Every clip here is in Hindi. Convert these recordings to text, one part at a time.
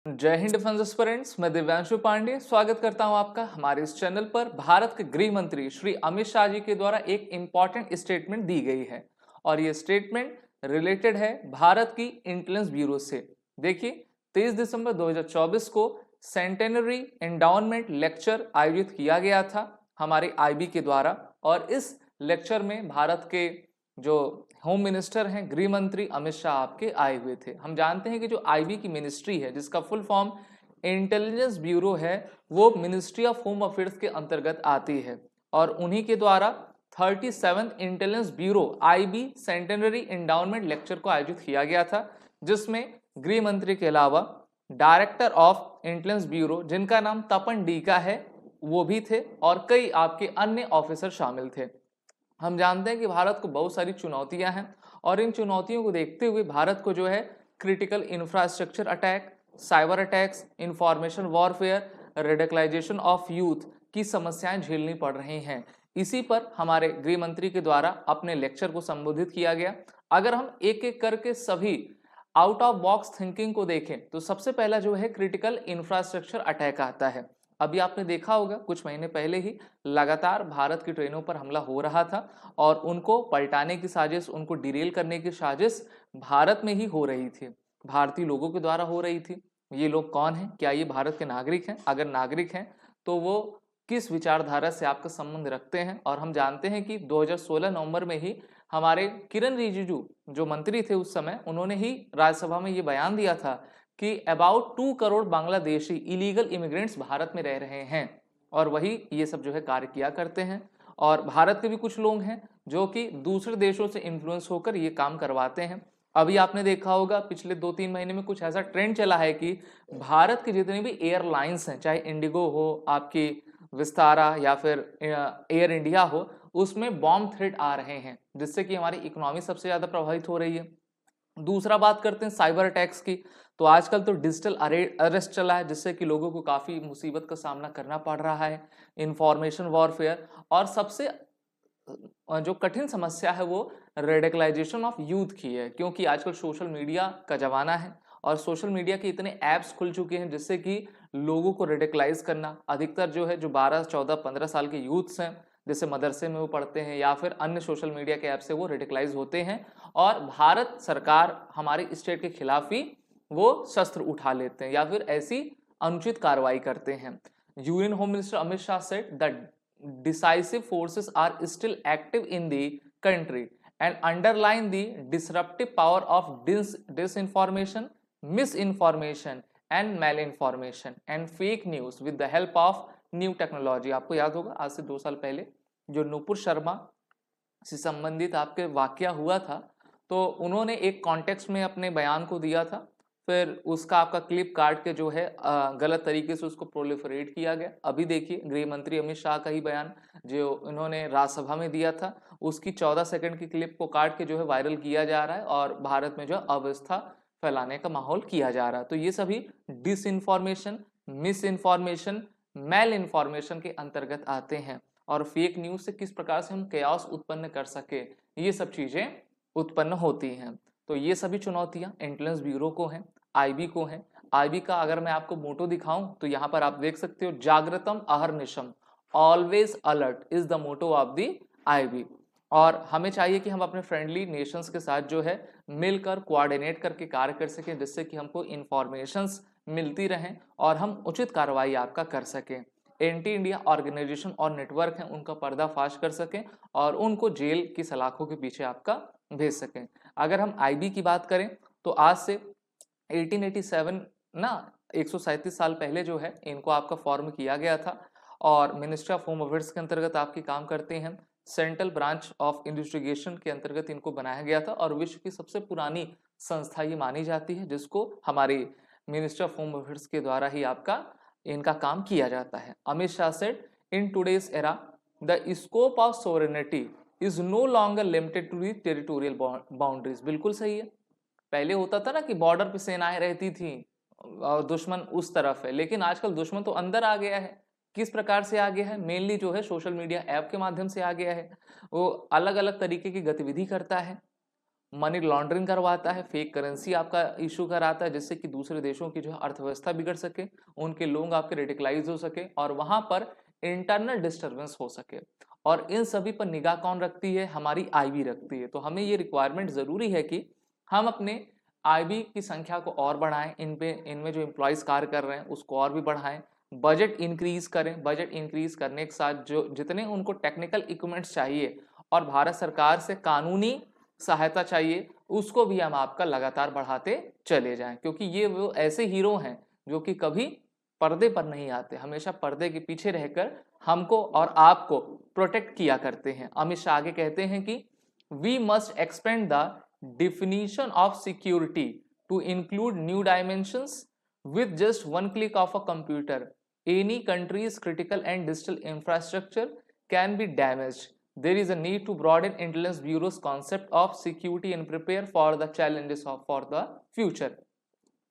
जय हिंद डिफेंस एस्पिरेंट्स। मैं दिव्यांशु पांडे स्वागत करता हूं आपका हमारे इस चैनल पर। भारत के गृह मंत्री श्री अमित शाह जी के द्वारा एक इंपॉर्टेंट स्टेटमेंट दी गई है और ये स्टेटमेंट रिलेटेड है भारत की इंटेलिजेंस ब्यूरो से। देखिए, 23 दिसंबर 2024 को सेंटेनरी एंडाउनमेंट लेक्चर आयोजित किया गया था हमारे आईबी के द्वारा और इस लेक्चर में भारत के जो होम मिनिस्टर हैं, गृह मंत्री अमित शाह आपके आए हुए थे। हम जानते हैं कि जो आईबी की मिनिस्ट्री है, जिसका फुल फॉर्म इंटेलिजेंस ब्यूरो है, वो मिनिस्ट्री ऑफ होम अफेयर्स के अंतर्गत आती है और उन्हीं के द्वारा 37 intelligence bureau IB centenary endowment lecture को आयोजित किया गया था, जिसमें गृह मंत्री के अलावा डायरेक्टर ऑफ इंटेलिजेंस ब्यूरो, जिनका नाम तपन डीका है, वो भी थे और कई आपके अन्य ऑफिसर शामिल थे। हम जानते हैं कि भारत को बहुत सारी चुनौतियां हैं और इन चुनौतियों को देखते हुए भारत को जो है critical infrastructure attack, cyber attacks, information warfare, radicalisation of youth की समस्याएं झेलनी पड़ रही हैं। इसी पर हमारे गृह मंत्री के द्वारा अपने लेक्चर को संबोधित किया गया। अगर हम एक एक करके सभी आउट ऑफ बॉक्स थिंकिंग को देखें तो सबसे पहला जो है क्रिटिकल इंफ्रास्ट्रक्चर अटैक आता है। अभी आपने देखा होगा कुछ महीने पहले ही लगातार भारत की ट्रेनों पर हमला हो रहा था और उनको पलटाने की साजिश, उनको डिरेल करने की साजिश भारत में ही हो रही थी, भारतीय लोगों के द्वारा हो रही थी। ये लोग कौन हैं? क्या ये भारत के नागरिक हैं? अगर नागरिक हैं तो वो किस विचारधारा से आपका संबंध रखते हैं? और हम जानते हैं कि 2016 नवंबर में ही हमारे किरण रिजिजू जो मंत्री थे उस समय, उन्होंने ही राज्यसभा में ये बयान दिया था कि about 2 crore Bangladeshi illegal immigrants Bharat में रह रहे हैं और वही ये सब जो है कार्य किया करते हैं। और भारत के भी कुछ लोग हैं जो कि दूसरे देशों से इन्फ्लुएंस होकर ये काम करवाते हैं। अभी आपने देखा होगा पिछले 2-3 महीने में कुछ ऐसा ट्रेंड चला है कि भारत के जितने भी एयरलाइंस हैं, चाहे इंडिगो हो, आपकी विस्तारा या फिर एयर इंडिया हो, उसमें बॉम्ब थ्रेट आ रहे हैं, जिससे कि हमारी इकोनॉमी सबसे ज्यादा प्रभावित हो रही है। दूसरा बात करते हैं साइबर अटैक्स की। तो आजकल तो डिजिटल अरेस्ट चला है, जिससे कि लोगों को काफी मुसीबत का सामना करना पड़ रहा है। इंफॉर्मेशन वॉरफेयर और सबसे जो कठिन समस्या है वो रेडिकलाइजेशन ऑफ यूथ की है, क्योंकि आजकल सोशल मीडिया का जमाना है और सोशल मीडिया के इतने ऐप्स खुल चुके हैं जिससे कि लोगों को रेडिकलाइज करना, अधिकतर जो है जो 12, 14, 15 साल के यूथ्स हैं, जैसे मदरसे में वो पढ़ते हैं या फिर अन्य सोशल मीडिया के ऐप से वो रेडिकलाइज होते हैं और भारत सरकार हमारे स्टेट के खिलाफ ही वो शस्त्र उठा लेते हैं या फिर ऐसी अनुचित कार्रवाई करते हैं। UN home minister Amit Shah said that decisive forces are still active in the country and underline the disruptive power of disinformation, misinformation and malinformation and fake news with the help of new technology। आपको याद होगा आज से 2 साल पहले जो नुपुर शर्मा से संबंधित आपके वाकया हुआ था, तो उन्होंने एक कॉन्टेक्स्ट में अपने बयान को दिया था, फिर उसका आपका क्लिप काट के जो है गलत तरीके से उसको प्रोलिफरेट किया गया। अभी देखिए गृह मंत्री अमित शाह का ही बयान जो उन्होंने राज्यसभा में दिया था, उसकी 14 सेकंड की क्लिप को काट के जो है वायरल किया जा रहा है और भारत में जो अव्यवस्था फैलाने का माहौल किया जा रहा है। तो ये सभी disinformation, misinformation, malinformation के अंतर्गत आते हैं और फेक न्यूज से किस प्रकार से हम कैओस उत्पन्न कर सके, ये सब चीजें उत्पन्न होती हैं। तो ये सभी चुनौतियां इंटेलिजेंस ब्यूरो को हैं, आईबी को हैं। आईबी का अगर मैं आपको मोटो दिखाऊं तो यहाँ पर आप देख सकते हो, जागृतम अहर्निशम, always alert is the motto of the IB. और हमें चाहिए कि हम अपने फ्रेंडली नेशंस के साथ जो है मिलकर कोऑर्डिनेट करके कार्य कर सकें, जिससे कि हमको इंफॉर्मेशंस मिलती रहें और हम उचित कार्रवाई आपका कर सकें। एंटी इंडिया ऑर्गेनाइजेशन और नेटवर्क हैं उनका पर्दाफाश कर सकें और उनको जेल की सलाखों के पीछे आपका भेज सकें। अगर हम आईबी की बात करें तो आज से 1887 ना 137 साल पहले जो है इनको आपका फॉर्म किया गया था और मिनिस्ट्री ऑफ होम अफेयर्स के अंतर्गत आपकी काम करते हैं। सेंट्रल ब्रांच ऑफ इन्वेस्टिगेशन के अंतर्गत इनको बनाया गया था और विश्व की सबसे पुरानी संस्था ये मानी जाती है, जिसको हमारी मिनिस्ट्री ऑफ होम अफेयर्स के द्वारा ही आपका इनका काम किया जाता है। Amit Shah said in today's era the scope of sovereignty is no longer limited to the territorial boundaries. बिल्कुल सही है। पहले होता था ना कि बॉर्डर पे सेनाएं रहती थी और दुश्मन उस तरफ है, लेकिन आजकल दुश्मन तो अंदर आ गया है। किस प्रकार से आ गया है? मेनली जो है सोशल मीडिया ऐप के माध्यम से आ गया है। वो अलग अलग तरीके की गतिविधि करता है, मनी लॉन्ड्रिंग करवाता है, फेक करेंसी आपका इशू कराता है, जिससे कि दूसरे देशों की जो है अर्थव्यवस्था बिगड़ सके, उनके लोग आपके रेडिकलाइज हो सके और वहां पर इंटरनल डिस्टर्बेंस हो सके। और इन सभी पर निगाह कौन रखती है? हमारी आईबी रखती है। तो हमें ये रिक्वायरमेंट जरूरी है कि हम अपने आईबी की संख्या को और बढ़ाएं, इनमें जो एम्प्लॉयज कार्य कर रहे हैं उसको और भी बढ़ाएं, बजट इंक्रीज करें। बजट इंक्रीज करने के साथ जो जितने उनको टेक्निकल इक्विपमेंट्स चाहिए और भारत सरकार से कानूनी सहायता चाहिए, उसको भी हम आपका लगातार बढ़ाते चले जाएं, क्योंकि ये वो ऐसे हीरो हैं जो कि कभी पर्दे पर नहीं आते, हमेशा पर्दे के पीछे रहकर हमको और आपको प्रोटेक्ट किया करते हैं। अमित शाह आगे कहते हैं कि we must expand the definition of security to include new dimensions. With just one click of a computer, any country's critical and digital infrastructure can be damaged. There is a need to broaden Intelligence Bureau's concept of security and prepare for the challenges for the future.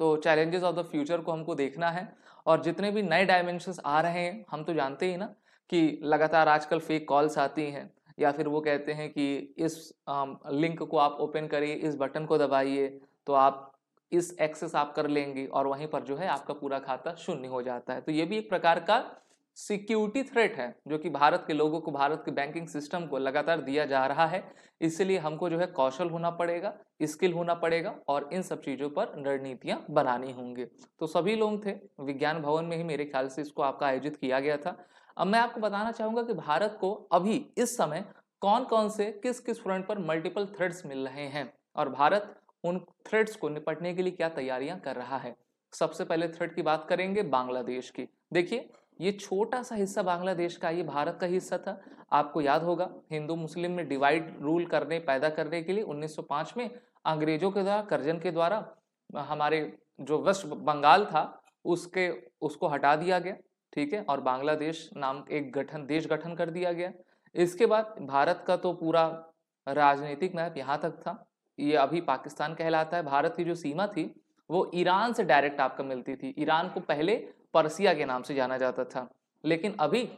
तो चैलेंजेस ऑफ द फ्यूचर को हमको देखना है, और जितने भी नए डायमेंशंस आ रहे हैं, हम तो जानते ही ना कि लगातार आजकल फेक कॉल्स आती हैं, या फिर वो कहते हैं कि इस लिंक को आप ओपन करिए, इस बटन को दबाइए तो आप इस एक्सेस आप कर लेंगे, और वहीं पर जो है आपका पूरा खाता शून्य हो जाता है। तो ये भी एक प्रकार का सिक्योरिटी थ्रेट है जो कि भारत के लोगों को, भारत के बैंकिंग सिस्टम को लगातार दिया जा रहा है। इसलिए हमको जो है कौशल होना पड़ेगा, स्किल होना पड़ेगा, और इन सब चीज़ों पर रणनीतियां बनानी होंगी। तो सभी लोग थे, विज्ञान भवन में ही मेरे ख्याल से इसको आपका आयोजित किया गया था। अब मैं आपको बताना चाहूंगा कि भारत को अभी इस समय कौन कौन से किस किस फ्रंट पर मल्टीपल थ्रेट्स मिल रहे हैं, और भारत उन थ्रेट्स को निपटने के लिए क्या तैयारियां कर रहा है। सबसे पहले थ्रेट की बात करेंगे बांग्लादेश की। देखिए, ये छोटा सा हिस्सा बांग्लादेश का, ये भारत का हिस्सा था। आपको याद होगा, हिंदू मुस्लिम में डिवाइड रूल करने पैदा करने के लिए 1905 में अंग्रेजों के द्वारा, कर्जन के द्वारा हमारे जो वेस्ट बंगाल था उसको हटा दिया गया, ठीक है, और बांग्लादेश नाम एक देश गठन कर दिया गया। इसके बाद भारत का तो पूरा राजनीतिक मैप यहाँ तक था, ये अभी पाकिस्तान कहलाता है। भारत की जो सीमा थी वो ईरान से डायरेक्ट आपका मिलती थी। ईरान को पहले पर्सिया के नाम से जाना जाता था, लेकिन अभी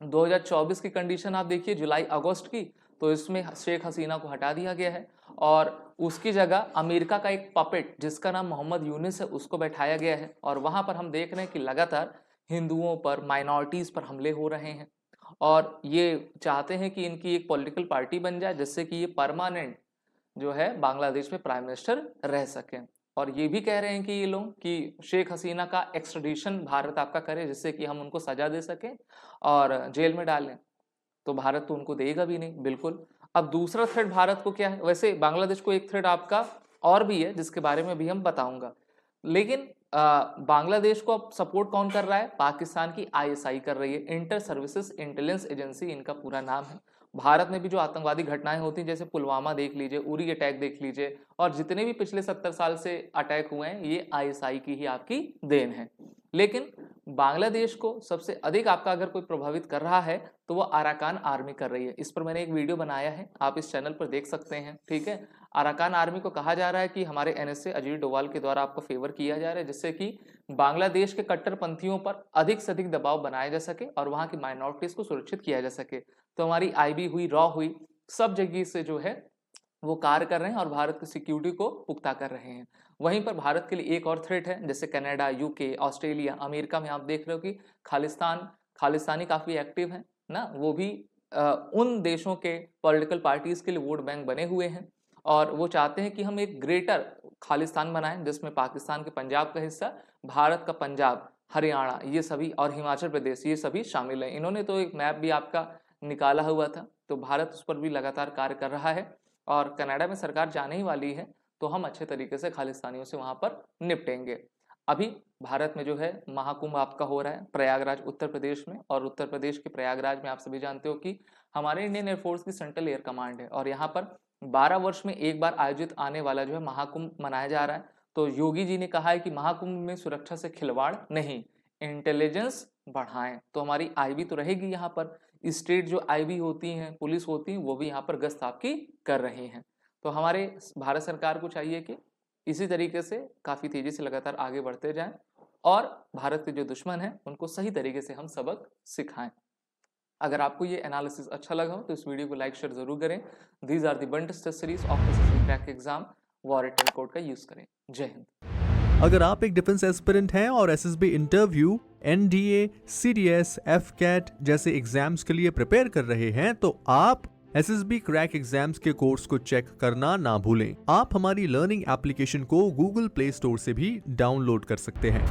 2024 की कंडीशन आप देखिए, जुलाई अगस्त की, तो इसमें शेख हसीना को हटा दिया गया है और उसकी जगह अमेरिका का एक पपेट जिसका नाम मोहम्मद यूनिस है उसको बैठाया गया है। और वहां पर हम देख रहे हैं कि लगातार हिंदुओं पर, माइनॉरिटीज पर हमले हो रहे हैं, और ये चाहते हैं कि इनकी एक पॉलिटिकल पार्टी बन जाए जिससे कि ये परमानेंट जो है बांग्लादेश में प्राइम मिनिस्टर रह सके। और ये भी कह रहे हैं कि ये लोग कि शेख हसीना का एक्स्ट्रेडिशन भारत आपका करे, जिससे कि हम उनको सजा दे सकें और जेल में डालें। तो भारत तो उनको देगा भी नहीं, बिल्कुल। अब दूसरा थ्रेट भारत को क्या है? वैसे बांग्लादेश को एक थ्रेट आपका और भी है जिसके बारे में भी हम बताऊंगा, लेकिन बांग्लादेश को अब सपोर्ट कौन कर रहा है? पाकिस्तान की आईएसआई कर रही है, इंटर सर्विसेज इंटेलिजेंस एजेंसी इनका पूरा नाम है। भारत में भी जो आतंकवादी घटनाएं होती हैं, जैसे पुलवामा देख लीजिए, उरी अटैक देख लीजिए, और जितने भी पिछले 70 साल से अटैक हुए हैं, ये आईएसआई की ही आपकी देन है। लेकिन बांग्लादेश को सबसे अधिक आपका अगर कोई प्रभावित कर रहा है तो वो अराकान आर्मी कर रही है। इस पर मैंने एक वीडियो बनाया है, आप इस चैनल पर देख सकते हैं, ठीक है। अराकान आर्मी को कहा जा रहा है कि हमारे एनएसए अजीत डोभाल के द्वारा आपको फेवर किया जा रहा है, जिससे कि बांग्लादेश के कट्टरपंथियों पर अधिक से अधिक दबाव बनाया जा सके और वहां की माइनॉरिटीज को सुरक्षित किया जा सके। तो हमारी आईबी हुई, रॉ हुई, सब जगह से जो है वो कार्य कर रहे हैं और भारत की सिक्योरिटी को पुख्ता कर रहे हैं। वहीं पर भारत के लिए एक और थ्रेट है, जैसे कनाडा, यूके, ऑस्ट्रेलिया, अमेरिका में आप देख रहे हो कि खालिस्तानी काफी एक्टिव है ना, वो भी उन देशों के पॉलिटिकल पार्टीज के लिए वोट बैंक बने हुए हैं, और वो चाहते हैं कि हम एक ग्रेटर खालिस्तान बनाएं जिसमें पाकिस्तान के पंजाब का हिस्सा, भारत का पंजाब, हरियाणा, ये सभी, और हिमाचल प्रदेश, ये सभी शामिल हैं। इन्होंने तो एक मैप भी आपका निकाला हुआ था, तो भारत उस पर भी लगातार कार्य कर रहा है, और कनाडा में सरकार जाने ही वाली है, तो हम अच्छे तरीके से खालिस्तानियों से वहां पर निपटेंगे। अभी भारत में जो है महाकुंभ आपका हो रहा है प्रयागराज उत्तर प्रदेश में, और उत्तर प्रदेश के प्रयागराज में आप सभी जानते हो कि हमारे इंडियन एयरफोर्स की सेंट्रल एयर कमांड है, और यहाँ पर 12 वर्ष में एक बार आयोजित आने वाला जो है महाकुंभ मनाया जा रहा है। तो योगी जी ने कहा है कि महाकुंभ में सुरक्षा से खिलवाड़ नहीं, इंटेलिजेंस बढ़ाएं। तो हमारी आईबी तो रहेगी यहाँ पर, स्टेट जो आईबी होती हैं, पुलिस होती हैं, वो भी यहाँ पर गश्त आपकी कर रहे हैं। तो हमारे भारत सरकार को चाहिए कि इसी तरीके से काफ़ी तेज़ी से लगातार आगे बढ़ते जाएं, और भारत के जो दुश्मन हैं उनको सही तरीके से हम सबक सिखाएं। अगर आपको ये एनालिसिस अच्छा लगा हो तो इस वीडियो को लाइक शेयर जरूर करें। दीज आर द बंटस test series of SSB crack exam, war written code का यूज करें। जय हिंद। अगर आप एक डिफेंस एस्पिरेंट हैं और SSB interview, NDA, CDS, AFCAT जैसे एग्जाम्स के लिए प्रिपेयर कर रहे हैं तो आप एसएसबी क्रैक एग्जाम्स के कोर्स को चेक करना ना भूलें। आप हमारी लर्निंग एप्लीकेशन को गूगल प्ले स्टोर से भी डाउनलोड कर सकते हैं।